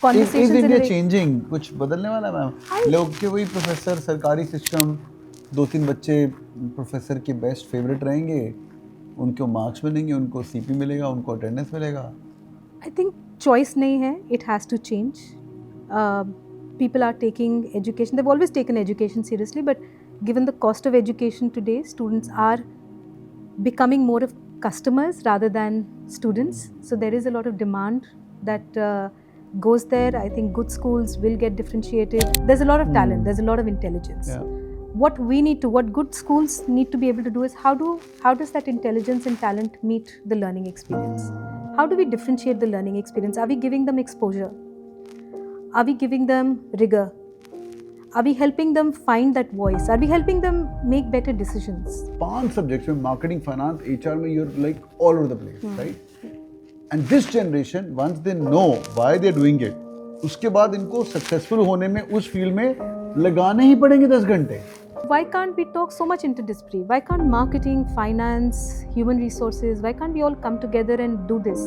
conversations is in a India way. changing? कुछ बदलने वाला है मैम? लोग के वही प्रोफेसर, सरकारी सिस्टम, 2-3 बच्चे प्रोफेसर के बेस्ट फेवरेट रहेंगे, उनको मार्क्स मिलेंगे, उनको सीपी मिलेगा, उनको अटेंडेंस मिलेगा. I think choice nahi hai, it has to change. People are taking education, they've always taken education seriously, but given the cost of education today, students are becoming more of customers rather than students. So there is a lot of demand that goes there. I think good schools will get differentiated. There's a lot of talent, there's a lot of intelligence. Yeah. What good schools need to be able to do is how does that intelligence and talent meet the learning experience? How do we differentiate the learning experience? Are we giving them exposure? Are we giving them rigor? Are we helping them find that voice? Are we helping them make better decisions? 5 subjects में marketing, finance, HR में you're like all over the place, right? And this generation, once they know why they're doing it, उसके बाद इनको successful होने में उस field में लगाने ही पड़ेंगे 10 घंटे. Why can't we talk so much interdisciplinary? Why can't marketing, finance, human resources, why can't we all come together and do this?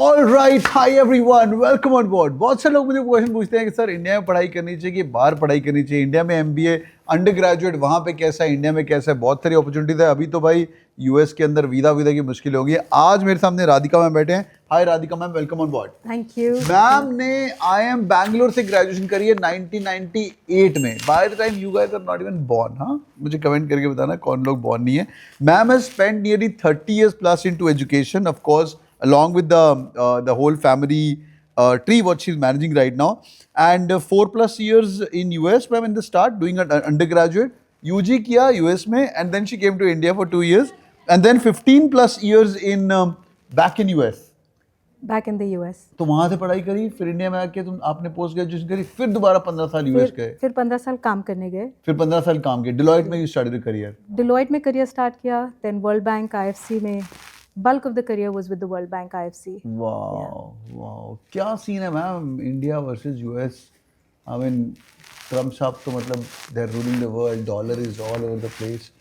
All right, hi everyone, welcome on board. बहुत से लोग मुझे क्वेश्चन पूछते हैं कि सर इंडिया में पढ़ाई करनी चाहिए कि बाहर पढ़ाई करनी चाहिए, इंडिया में MBA अंडर ग्रेजुएट वहाँ पे कैसा है, इंडिया में कैसा है, बहुत सारी अपॉर्चुनिटीज है. अभी तो भाई यूएस के अंदर वीजा की मुश्किल होगी. आज मेरे सामने राधिका मैम बैठे हैं. Hi Radhika ma'am, welcome on board. Thank you. Ma'am ने IIM बैंगलोर से ग्रेजुएशन करी है 1998 में. By the time you guys are not even born. हाँ, मुझे कमेंट करके बताना कौन लोग बॉर्न नहीं है. Ma'am has spent nearly 30 years plus into education, of course, along with the whole family tree what she's managing right now, and 4+ years in US. Ma'am, in the start doing an undergraduate UG किया US में, and then she came to India for 2 years, and then 15+ years in back in US. Back in the US. तो वहाँ से पढ़ाई करी, फिर India में आके आपने पोस्ट ग्रेजुएशन करी, फिर दोबारा 15 साल US गए, फिर 15 साल काम करने गए, फिर 15 साल काम किया. Deloitte में you started your career. Deloitte में करियर स्टार्ट किया, then World Bank, IFC में. Bulk of the career was with the World Bank, IFC. Wow. क्या सीन है ma'am India versus US? I mean Trump साहब तो मतलब they are ruling the world, dollar is all over the place.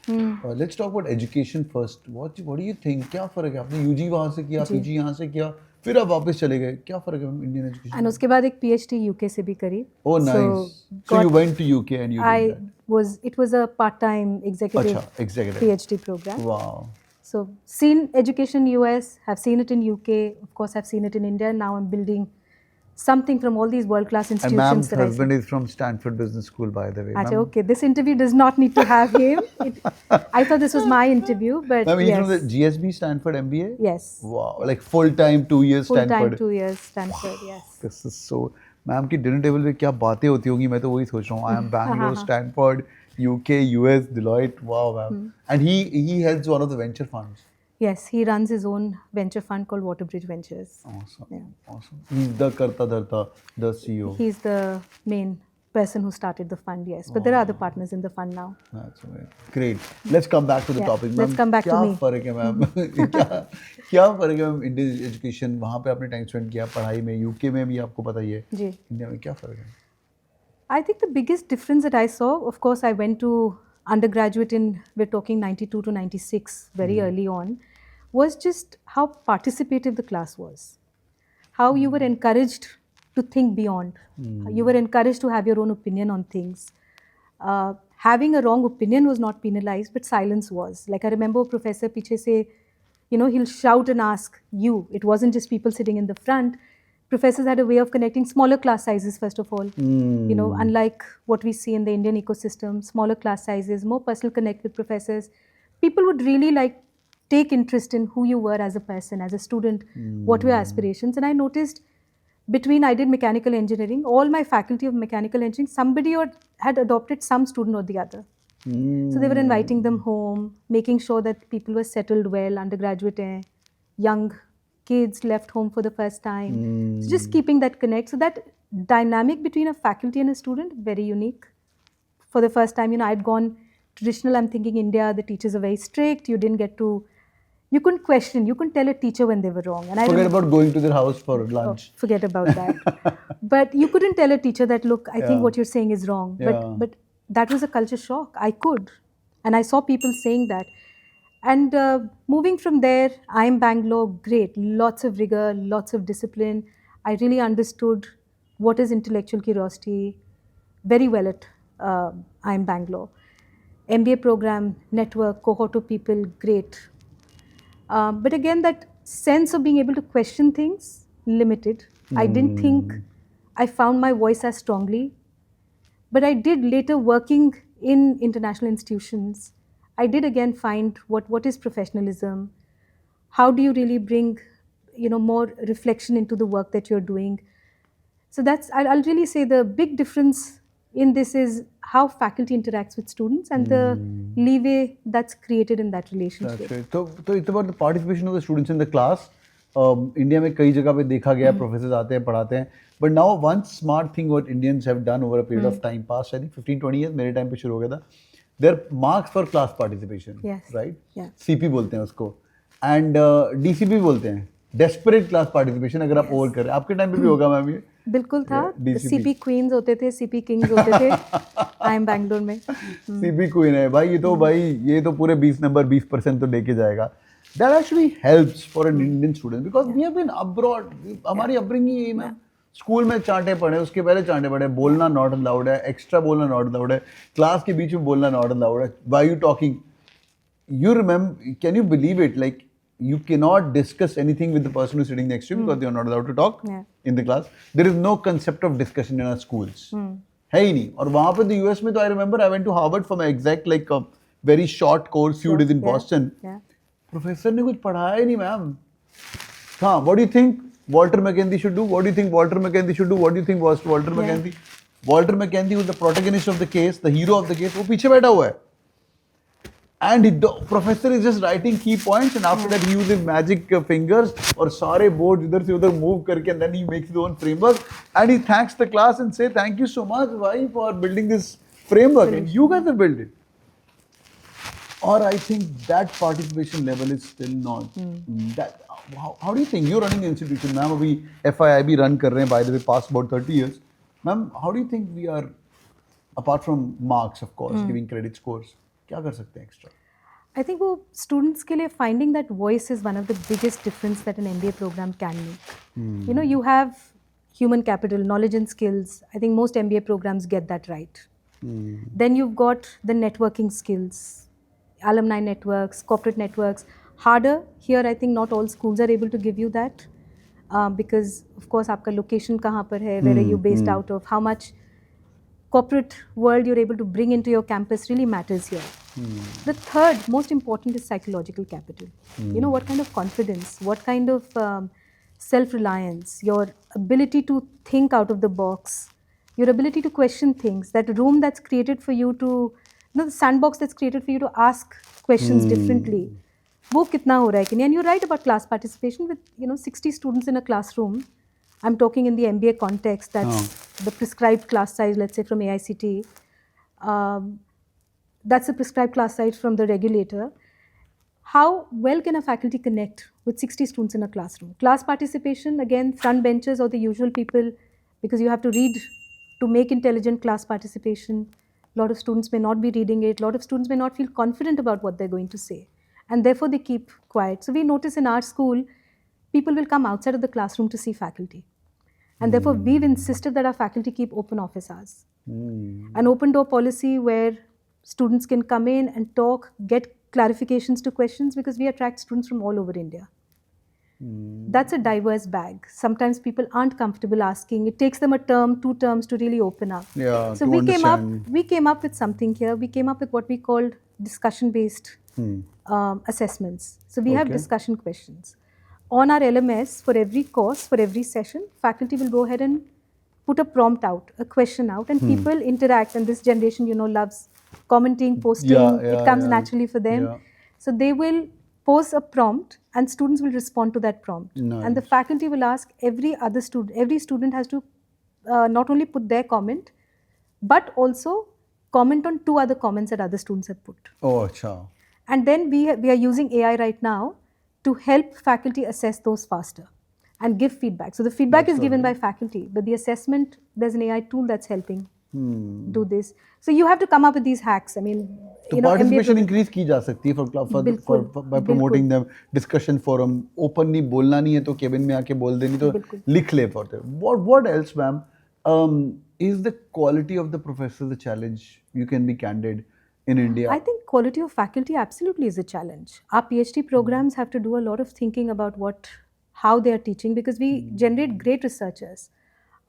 Let's talk about education first. What do you think, क्या फर्क है? आपने UG वहाँ से किया, पीजी यहाँ से किया, फिर आप वापस चले गए, क्या फर्क है इंडियन एजुकेशन? एंड उसके बाद एक PhD यूके से भी करी. Oh nice. So you went to UK and you it was a part-time executive PhD program. Wow. So seen education in US, have seen it in UK, of course have seen it in India, and now I'm building something from all these world-class And institutions. ma'am's that husband is from Stanford Business School, by the way. Achha, okay, this interview does not need to have him. I thought this was my interview, but Ma'am, he's yes. from the GSB Stanford MBA? Yes. Wow, like full-time 2 years Stanford. Full-time 2 years Stanford, yes. This is so. Ma'am की dinner table पे क्या बातें होती होंगी, मैं तो वही सोच रहा हूँ. IIM Bangalore, Stanford, UK, US, Deloitte. Wow, ma'am. And he heads one of the venture funds. Yes, he runs his own venture fund called Waterbridge Ventures. Awesome. Yeah. Awesome. He's the Karta Dharta, the CEO. He's the main person who started the fund, yes. But there are other partners in the fund now. That's right. Great. Let's come back to the topic. Let's come back to me. क्या फर्क है ma'am? क्या फर्क है ma'am Indian education? वहाँ पे आपने time spend किया पढ़ाई में, यूके में भी आपको पता ही है. जी. इंडिया में क्या फर्क है? I think the biggest difference that I saw, of course, I went to undergraduate in, we're talking 92 to 96, very early on, was just how participative the class was. How you were encouraged to think beyond. You were encouraged to have your own opinion on things. Having a wrong opinion was not penalized, but silence was. Like I remember a professor piche se, he'll shout and ask you. It wasn't just people sitting in the front. Professors had a way of connecting smaller class sizes, first of all. Unlike what we see in the Indian ecosystem, smaller class sizes, more personal connect with professors. People would really take interest in who you were as a person, as a student, what were your aspirations. And I noticed I did mechanical engineering, all my faculty of mechanical engineering, somebody had adopted some student or the other. So they were inviting them home, making sure that people were settled well, undergraduate, young kids left home for the first time. So just keeping that connect. So that dynamic between a faculty and a student, very unique. For the first time, I'd gone traditional, I'm thinking India, the teachers are very strict, you couldn't question, you couldn't tell a teacher when they were wrong. And forget about going to their house for lunch. Forget about that. But you couldn't tell a teacher that, look, I think what you're saying is wrong. But that was a culture shock. I could. And I saw people saying that. And moving from there, IIM Bangalore, great. Lots of rigor, lots of discipline. I really understood what is intellectual curiosity very well at IIM Bangalore. MBA program, network, cohort of people, great. But again, that sense of being able to question things, limited. I didn't think I found my voice as strongly. But I did later working in international institutions. I did again find what is professionalism. How do you really bring, more reflection into the work that you're doing? So that's I'll really say the big difference in this is how faculty interacts with students and the leeway that's created in that relationship. That's right. So it's about the participation of the students in the class. India में कई जगह पे देखा गया professors आते हैं पढ़ाते हैं but now one smart thing what Indians have done over a period of time pass I think 15-20 years मेरे टाइम पे शुरू हो गया था there marks for class participation right CP बोलते हैं उसको एंड डीसीपी बोलते हैं डेस्परेट क्लास पार्टिसिपेशन अगर आप ओवर करें आपके टाइम पे भी होगा मैम ये बिल्कुल था सीपी क्वींस होते थे सीपी किंग्स होते थे आईएम बैंगलोर में सीपी क्वीन है भाई ये तो पूरे 20 नंबर 20% तो लेके जाएगा that actually helps for an Indian student because we have been abroad हमारी upbringing यही मैम स्कूल में चांटे पढ़े उसके पहले चांटे पढ़े बोलना नॉट अलाउड है एक्स्ट्रा बोलना नॉट अलाउड है क्लास के बीच में बोलना नॉट अलाउड है why you talking you remember can you believe it like you cannot discuss anything with the person who's sitting next to you because you're not allowed to talk in the class there is no concept of discussion in our schools है ही नहीं और वहाँ पे तो US में तो I remember I went to Harvard for my exact like a very short course few days in Boston professor ने कुछ पढ़ाया ही नहीं मैम हाँ what do you think Walter McKenzie should do what do you think Walter McKenzie should do what do you think Walter McKenzie Walter McKenzie was the protagonist of the case the hero of the case वो पीछे बैठा हुआ है and the professor is just writing key points and after that he use his magic fingers और सारे board इधर से उधर मूव करके and then he makes his own framework and he thanks the class and say thank you so much भाई for building this framework and you guys have built it or I think that participation level is still not that how do you think you're running an institution ma'am abhi FIIB run kar rahe hain by the way past about 30 years ma'am how do you think we are apart from marks of course giving credit scores kya kar sakte hain extra I think वो students के लिए finding that voice is one of the biggest difference that an MBA program can make you have human capital knowledge and skills I think most MBA programs get that right then you've got the networking skills alumni networks, corporate networks. Harder here, I think not all schools are able to give you that because, of course, आपका location कहाँ पर है, where are you based out of, how much corporate world you're able to bring into your campus really matters here. The third most important is psychological capital. What kind of confidence, what kind of self-reliance, your ability to think out of the box, your ability to question things, that room that's created for you to the sandbox that's created for you to ask questions differently. वो कितना हो रहा है कि नहीं? And you're right about class participation with 60 students in a classroom. I'm talking in the MBA context. That's the prescribed class size. Let's say from AICT. That's the prescribed class size from the regulator. How well can a faculty connect with 60 students in a classroom? Class participation again, front benchers or the usual people, because you have to read to make intelligent class participation. A lot of students may not be reading it. A lot of students may not feel confident about what they're going to say. And therefore, they keep quiet. So we notice in our school, people will come outside of the classroom to see faculty. And therefore, we've insisted that our faculty keep open office hours. An open door policy where students can come in and talk, get clarifications to questions because we attract students from all over India. That's a diverse bag. Sometimes people aren't comfortable asking. It takes them a term, 2 terms to really open up. Yeah, so we came up with something here. We came up with what we called discussion-based assessments. So we have discussion questions. On our LMS, for every course, for every session, faculty will go ahead and put a prompt out, a question out, and people interact. And this generation, loves commenting, posting. It comes naturally for them. So they will pose a prompt and students will respond to that prompt. Nice. And the faculty will ask every student has to not only put their comment, but also comment on 2 other comments that other students have put. Oh, acha. And then we are using AI right now to help faculty assess those faster and give feedback. So the feedback is given by faculty, but the assessment, there's an AI tool that's helping. do this. So you have to come up with these hacks. I mean, तो you know, MBA participation increase की जा सकती है बिल्कुल, by promoting them, discussion forum, open नहीं बोलना नहीं है तो केबिन में आके बोल देनी तो बिल्कुल. लिख ले for them. What else, ma'am? Is the quality of the professor the challenge? You can be candid in India. I think quality of faculty absolutely is a challenge. Our PhD programs have to do a lot of thinking about how they are teaching, because we generate great researchers.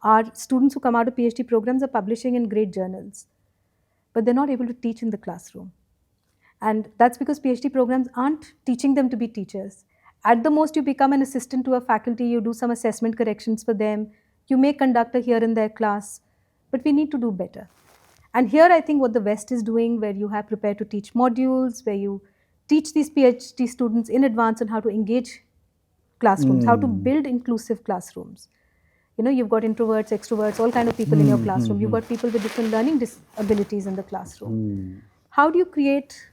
Our students who come out of PhD programs are publishing in great journals, but they're not able to teach in the classroom. And that's because PhD programs aren't teaching them to be teachers. At the most, you become an assistant to a faculty, you do some assessment corrections for them, you may conduct a here and there class, but we need to do better. And here I think what the West is doing, where you have prepared to teach modules, where you teach these PhD students in advance on how to engage classrooms, how to build inclusive classrooms. You know, you've got introverts, extroverts, all kind of people in your classroom. You've got people with different learning disabilities in the classroom. How do you create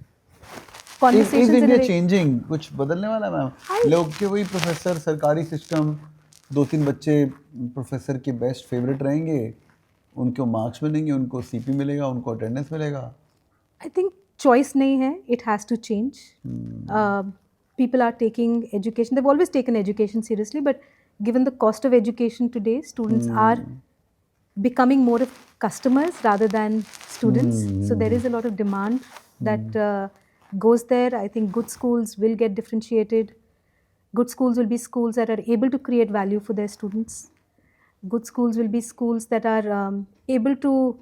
conversations Is in a India way? changing? कुछ बदलने वाला है ma'am? लोग के वही professor सरकारी system, 2-3 बच्चे professor के बेस्ट फेवरेट रहेंगे, उनको मार्क्स मिलेंगे, उनको सीपी मिलेगा, उनको अटेंडेंस मिलेगा. I think choice nahi hai, it has to change. People are taking education, they've always taken education seriously, but given the cost of education today, students are becoming more of customers rather than students. So there is a lot of demand that goes there. I think good schools will get differentiated. Good schools will be schools that are able to create value for their students. Good schools will be schools that are able to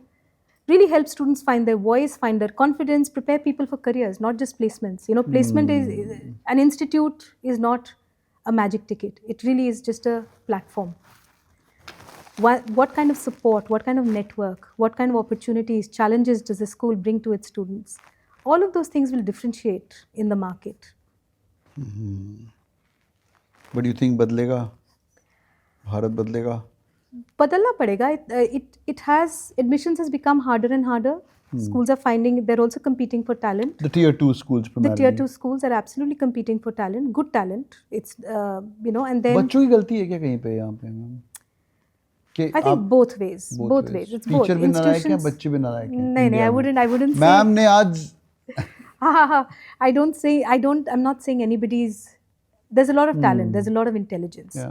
really help students find their voice, find their confidence, prepare people for careers, not just placements. You know, placement is, an institute is not a magic ticket. It really is just a platform. What kind of support, what kind of network, what kind of opportunities, challenges does a school bring to its students? All of those things will differentiate in the market. But do you think बदलेगा? भारत बदलेगा? बदलना पड़ेगा. It has, admissions has become harder and harder. Schools are finding, they're also competing for talent. The tier 2 schools primarily. The tier 2 schools are absolutely competing for talent, good talent. It's, you know, and then... बच्चों की गलती है क्या कहीं पे यहाँ पे ma'am? I think both ways. Both ways. It's both. Teacher भी नारायक हैं, बच्चे भी नारायक हैं. नहीं, I wouldn't say... मैम ने आज... I'm not saying anybody's... There's a lot of talent, there's a lot of intelligence. Yeah.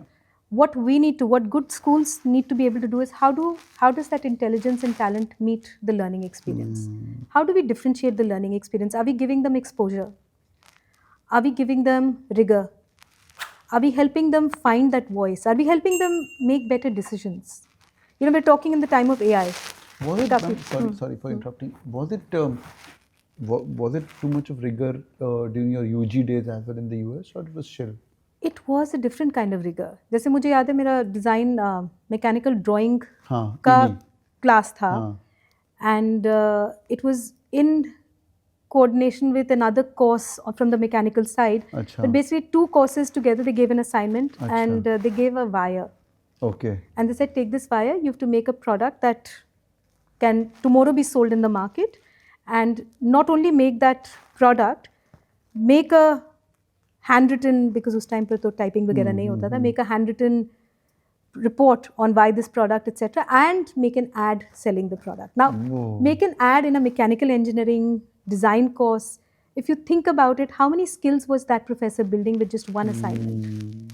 What good schools need to be able to do is how does that intelligence and talent meet the learning experience? How do we differentiate the learning experience? Are we giving them exposure? Are we giving them rigor? Are we helping them find that voice? Are we helping them make better decisions? You know, we're talking in the time of AI. Was it, sorry for interrupting. Was it too much of rigor during your UG days as well in the US, or it was chill? It was a different kind of rigor. जैसे मुझे याद है मेरा design mechanical drawing का class था, and it was in coordination with another course from the mechanical side. But basically 2 courses together, they gave an assignment and they gave a wire. Okay. And they said, take this wire, you have to make a product that can tomorrow be sold in the market, and not only make that product, make a handwritten, because उस time पर तो typing वगैरह नहीं होता था, make a handwritten report on why this product, etc., and make an ad selling the product. Now, make an ad in a mechanical engineering design course. If you think about it, how many skills was that professor building with just one assignment?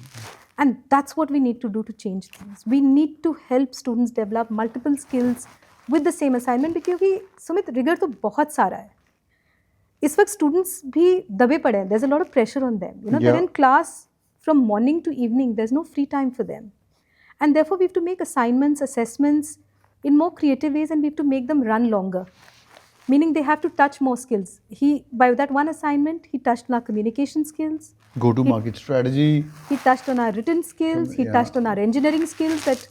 And that's what we need to do to change things. We need to help students develop multiple skills with the same assignment, because Sumit, rigor तो बहुत सारा है. इस वक्त students भी दबे पड़े हैं. There's a lot of pressure on them. You know, they're in class from morning to evening. There's no free time for them. And therefore, we have to make assignments, assessments in more creative ways, and we have to make them run longer. Meaning they have to touch more skills. By that one assignment, he touched on our communication skills. Go-to-market strategy. He touched on our written skills. He touched on our engineering skills. That,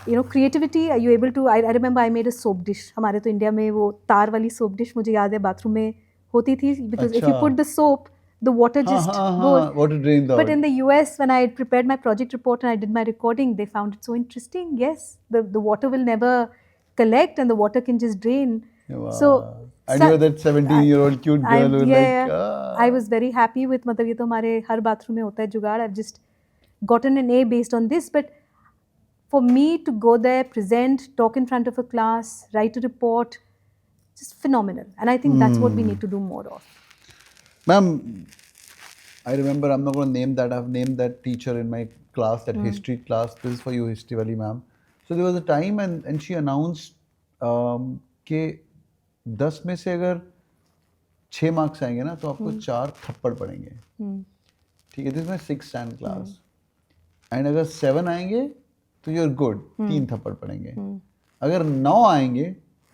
you know, creativity. Are you able to? I remember I made a soap dish. हमारे तो India में वो तार वाली soap dish मुझे याद है bathroom में होती थी, because if you put the soap, the water just goes. Water drains out. But in the US, when I had prepared my project report and I did my recording, they found it so interesting. Yes, the water will never collect and the water can just drain. Wow. So I knew that 17-year-old cute girl who was like, I was very happy with, मतलब ये तो हमारे हर bathroom में होता है जुगाड़. I've just gotten an A based on this. But for me to go there, present, talk in front of a class, write a report, just phenomenal. And I think that's what we need to do more of. Ma'am, I remember, I'm not going to name that. I've named that teacher in my class, that history class. This is for you, history wali ma'am. So there was a time and she announced कि 10 में से अगर 6 marks आएंगे ना तो आपको 4 थप्पड़ पड़ेंगे. ठीक है, this is my 6th stand class. And अगर 7 आएंगे तो यू आर गुड, 3 थप्पड़ पड़ेंगे. अगर 9 आएंगे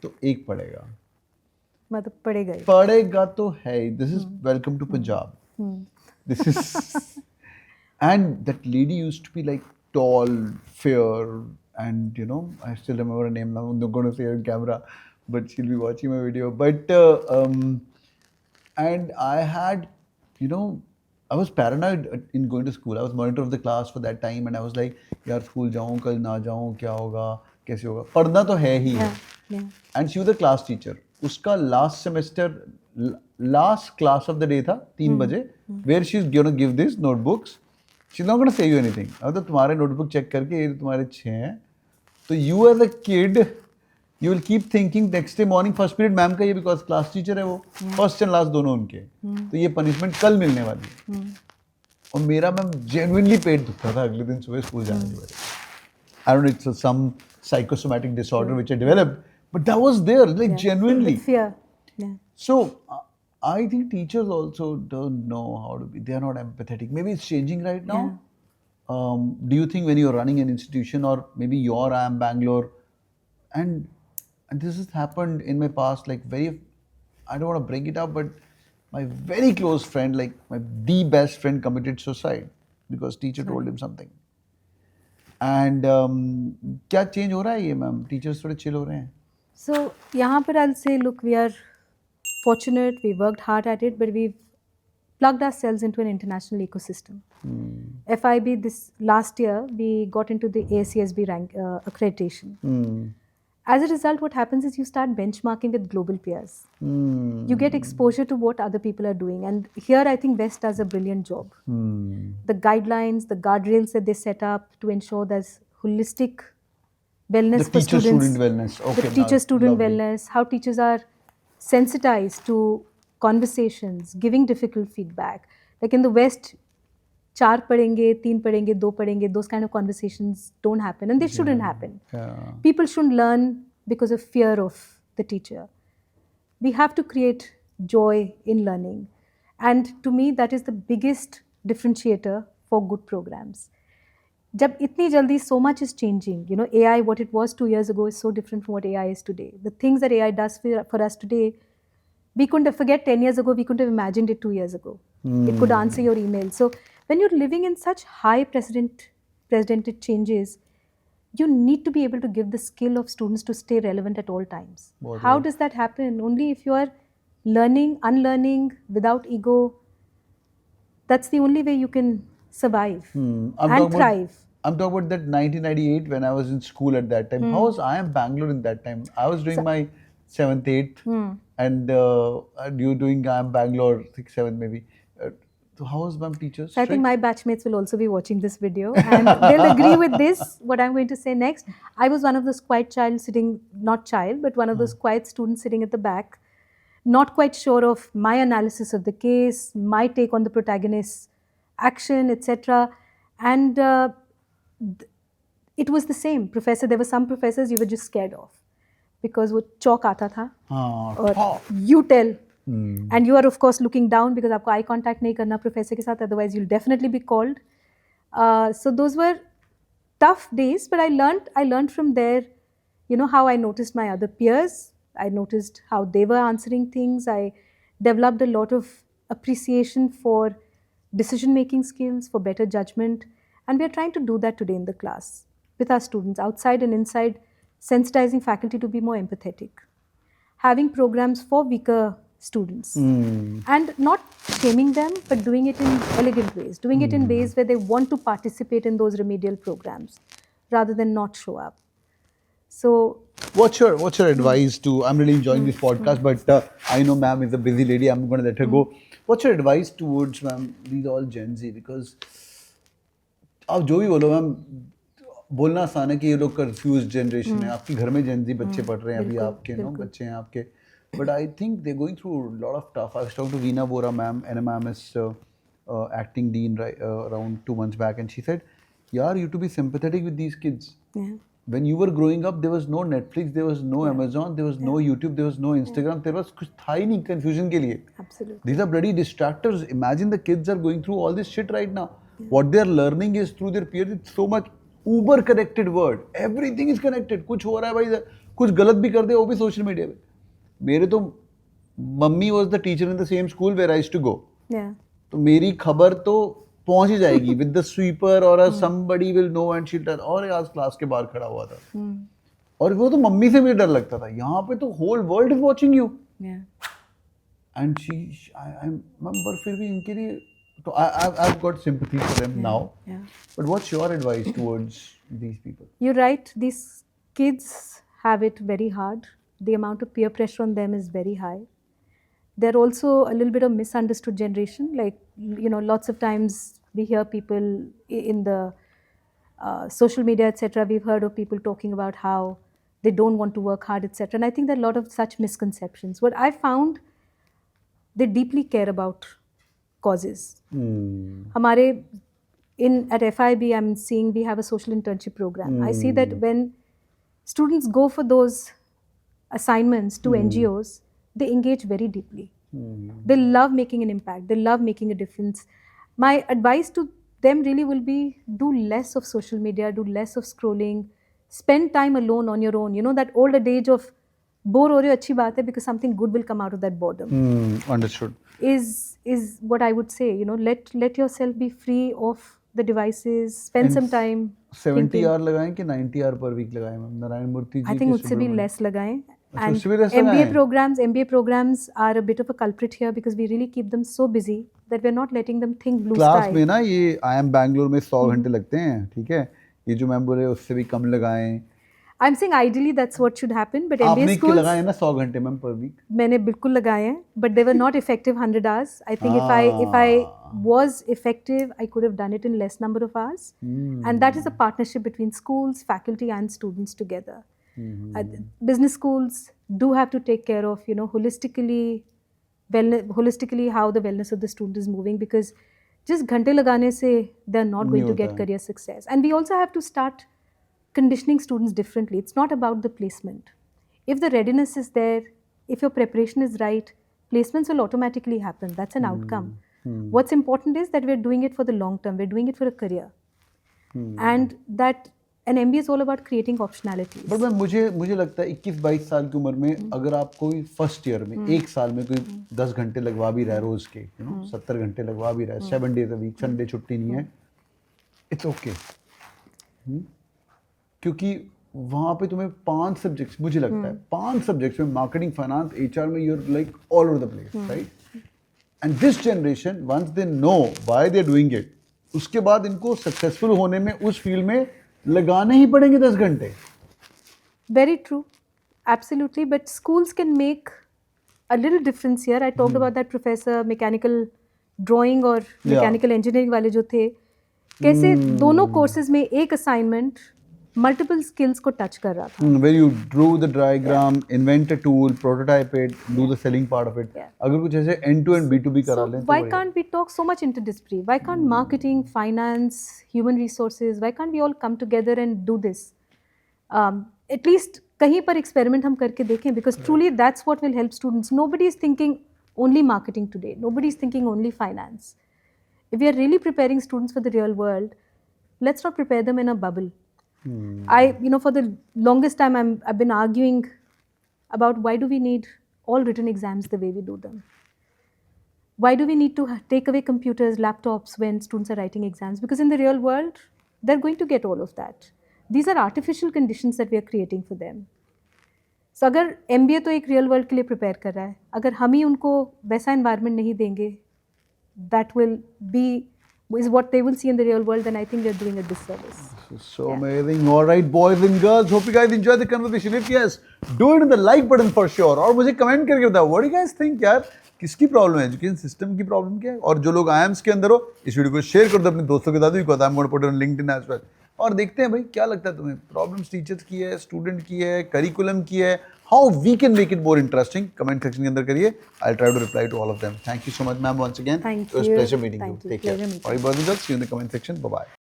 तो 1 पड़ेगा. मतलब पड़ेगा ही. पड़ेगा तो है. This is welcome to Punjab. This is, and that lady used to be like tall, fair, and you know, I still remember her name now. I'm not going to say her on camera, but she'll be watching my video. But and I had, you know, I was paranoid in going to school. I was monitor of the class for that time, and I was like, यार school जाऊँ कल ना जाऊँ क्या होगा कैसे होगा. पढ़ना तो है ही है. And she was a class teacher. उसका last semester last class of the day था 3 बजे, where she's going to give these notebooks. She's not going to say you anything. अब तो तुम्हारे notebook check करके ये तुम्हारे 6 हैं, तो you as a kid you will keep thinking next day morning first period ma'am का ये because class teacher है वो, first and last दोनों उनके, तो ये punishment कल मिलने वाली है. और मेरा मैम genuinely पेट दुखता था अगले दिन सुबह स्कूल जाने के बाद. I don't know, it's some psychosomatic disorder which I developed, but that was there, like genuinely. With fear. Yeah. So I think teachers also don't know how to be. They are not empathetic. Maybe it's changing right now. Yeah. Do you think when you're running an institution, or maybe your IIM Bangalore, and this has happened in my past, like I don't want to bring it up, but my very close friend, like the best friend, committed suicide because teacher told him something. And क्या change हो रहा है ये ma'am? Teachers थोड़े chill हो रहे हैं. So यहाँ पर I'll say, look, we are fortunate, we worked hard at it, but we've plugged ourselves into an international ecosystem. FIIB, this last year, we got into the ASCSB rank accreditation. As a result, what happens is you start benchmarking with global peers. You get exposure to what other people are doing. And here, I think West does a brilliant job. The guidelines, the guardrails that they set up to ensure there's holistic wellness for students. The teacher-student wellness. Okay, the teacher-student wellness, how teachers are sensitized to conversations, giving difficult feedback. Like in the West, 4 padenge, 3 padenge, 2 padenge, those kind of conversations don't happen, and they shouldn't happen. People shouldn't learn because of fear of the teacher. We have to create joy in learning. And to me, that is the biggest differentiator for good programs. जब इतनी जल्दी so much is changing, you know, AI, what it was 2 years ago is so different from what AI is today. The things that AI does for us today, we couldn't have forget 10 years ago, we couldn't have imagined it 2 years ago. It could answer your email. So when you're living in such high precedented changes, you need to be able to give the skill of students to stay relevant at all times. How does that happen? Only if you are learning, unlearning, without ego. That's the only way you can survive and thrive. I'm talking about that 1998 when I was in school at that time. How was IIM Bangalore in that time? I was doing my 7th, 8th, and you doing IIM Bangalore 6th, 7th maybe. So how was ma'am teachers? So I think my batchmates will also be watching this video and they'll agree with this, what I'm going to say next. I was one of those quiet child sitting, not child, but one of those quiet students sitting at the back, not quite sure of my analysis of the case, my take on the protagonist's action, etc. And it was the same. Professor, there were some professors you were just scared of because wo chalk aata tha, or you tell. And you are of course looking down because आपको eye contact नहीं करना professor के साथ, otherwise you'll definitely be called. So those were tough days, but I learned from there, you know, how I noticed my other peers. I noticed how they were answering things. I developed a lot of appreciation for decision-making skills, for better judgment. And we are trying to do that today in the class with our students, outside and inside, sensitizing faculty to be more empathetic. Having programs for weaker students and not shaming them, but doing it in elegant ways, doing it in ways where they want to participate in those remedial programs rather than not show up. So what's your advice to, I'm really enjoying this podcast, but I know ma'am is a busy lady, I'm going to let her go. What's your advice towards ma'am, these all Gen Z? Because आप जो भी बोलो ma'am, बोलना आसान है कि ये लोग कंफ्यूज जनरेशन है, आपके घर में जेन ज़ी बच्चे पढ़ रहे हैं अभी, आपके नो बच्चे हैं आपके, but I think they going through lot of tough. I was talking to Reena Bora ma'am, and ma'am is acting dean around 2 months back, and she said, yaar, you have to be sympathetic with these kids. When you were growing up, there was no Netflix, there was no Amazon, there was no YouTube, there was no Instagram, there was कुछ था ही नहीं confusion के लिए. Absolutely. These are bloody distractors. Imagine the kids are going through all this shit right now. What they are learning is through their peers. It's so much uber connected world. Everything is connected. कुछ हो रहा है भाई, कुछ गलत भी कर दे वो भी सोशल मीडिया पे. मेरे तो mummy was the teacher in the same school where I used to go. Yeah. तो मेरी खबर तो पहुंच ही जाएगी विद द स्वीपर और somebody will know and she tell, और आज क्लास के बाहर खड़ा हुआ था. और वो तो मम्मी से भी डर लगता था, यहाँ पे तो whole world is watching you. And she I remember, फिर भी इनके लिए तो I have got sympathy for them now. But what's your advice towards these people? You're right, these kids have it very hard. The amount of peer pressure on them is very high. They're also a little bit of misunderstood generation. Like, you know, lots of times we hear people in the social media, etc. We've heard of people talking about how they don't want to work hard, etc. And I think there are a lot of such misconceptions. What I found, they deeply care about causes. हमारे at FIIB, I'm seeing we have a social internship program. I see that when students go for those assignments to NGOs, they engage very deeply. They love making an impact. They love making a difference. My advice to them really will be, do less of social media, do less of scrolling, spend time alone on your own. You know, that old adage of bore ho rahe ho, achhi baat hai, because something good will come out of that boredom. Understood. Is what I would say. You know, let yourself be free of the devices, spend some time 70 hour लगाएं कि 90 hour per week लगाएं? नारायण मूर्ति जी I think उससे भी less लगाएं. And उससे भी less MBA लगाएं? programs are a bit of a culprit here because we really keep them so busy that we're not letting them think blue class sky. में ना ये IIM Bangalore में 100 घंटे लगते हैं, ठीक है? ये जो मैम बोल रहे हैं उससे भी कम लगाएं. I'm saying ideally that's what should happen, but MBA आपने schools लगाए ना 100 घंटे मैम per week? मैंने बिल्कुल लगाए हैं, but they were not effective 100 hours. I think if I was effective, I could have done it in less number of hours. And that is a partnership between schools, faculty and students together. Business schools do have to take care of, you know, holistically how the wellness of the student is moving, because just घंटे लगाने से they're not going to get career success. And we also have to start conditioning students differently. It's not about the placement. If the readiness is there, if your preparation is right, placements will automatically happen. That's an outcome. What's important is that we're doing it for the long term. We're doing it for a career. And that an MBA is all about creating optionalities. But ma'am मुझे लगता है 21-22 साल की उम्र में अगर आप कोई फर्स्ट ईयर में एक साल में कोई 10 घंटे लगवा भी रहा है रोज के, यू नो 70 घंटे लगवा भी रहा है, 7 days a week, संडे छुट्टी नहीं है, इट्स ओके. क्योंकि वहाँ पे तुम्हें 5 सब्जेक्ट्स, मुझे लगता है 5 सब्जेक्ट्स में, मार्केटिंग, फाइनेंस, HR में, you're like all over the place, right? And this generation, once they know why they are doing it, उसके बाद इनको सक्सेसफुल होने में उस फील्ड में लगाने ही पड़ेंगे 10 घंटे. Very true, absolutely. But schools can make a little difference here. I talked about that professor, mechanical drawing और mechanical engineering वाले जो थे, कैसे दोनों courses में एक assignment multiple skills को touch कर रहा था. Where you drew the diagram, invent a tool, prototype it, do the selling part of it. अगर कुछ ऐसे end-to-end B2B करा लें तो why can't we talk so much interdisciplinary? Why can't marketing, finance, human resources, why can't we all come together and do this? At least कहीं पर experiment हम करके देखें, because truly that's what will help students. Nobody is thinking only marketing today. Nobody is thinking only finance. If we are really preparing students for the real world, let's not prepare them in a bubble. For the longest time, I've been arguing about why do we need all written exams the way we do them? Why do we need to take away computers, laptops when students are writing exams? Because in the real world, they're going to get all of that. These are artificial conditions that we are creating for them. So अगर MBA तो एक real world के लिए prepare कर रहा है, अगर हम ही उनको वैसा environment नहीं देंगे, that will be is what they will see in the real world, then I think they're doing a disservice. So amazing. All right, boys and girls, hope you guys enjoyed the conversation. If yes, do it in the like button for sure. और मुझे comment करके बताओ, what do you guys think यार, किसकी problem है, education system की problem क्या है? और जो लोग IIMs के अंदर हो, इस वीडियो को शेयर कर दो अपने दोस्तों के साथ, because I'm going to put it on LinkedIn as well. और देखते हैं भाई क्या लगता है तुम्हें, प्रॉब्लम्स टीचर्स की है, स्टूडेंट की है, करिकुलम की है, how we can make it more interesting, comment section के अंदर करिए. I try to reply to all of them. Thank you so much ma'am once again. Thank it was you. Pleasure meeting you. Thank you. Take care. Pleasure meeting और see you in the comment section. Bye bye.